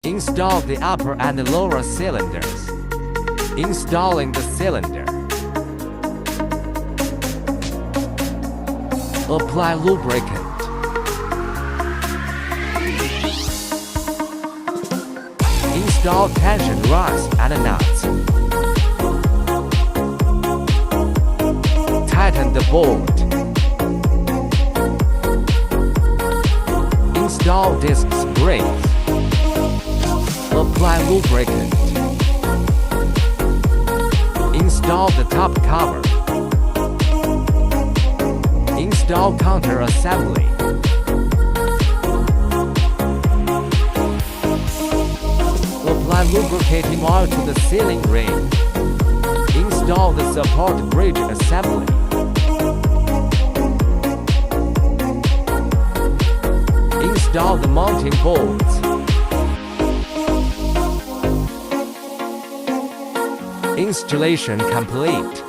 Install the upper and lower cylinders. Installing the cylinder. Apply lubricant. Install tension rods and nuts. Tighten the bolt. Install disc springs. Apply lubricant. Install the top cover. Install counter assembly. Apply lubricating oil to the sealing ring. Install the support bridge assembly. Install the mounting bolts. Installation complete.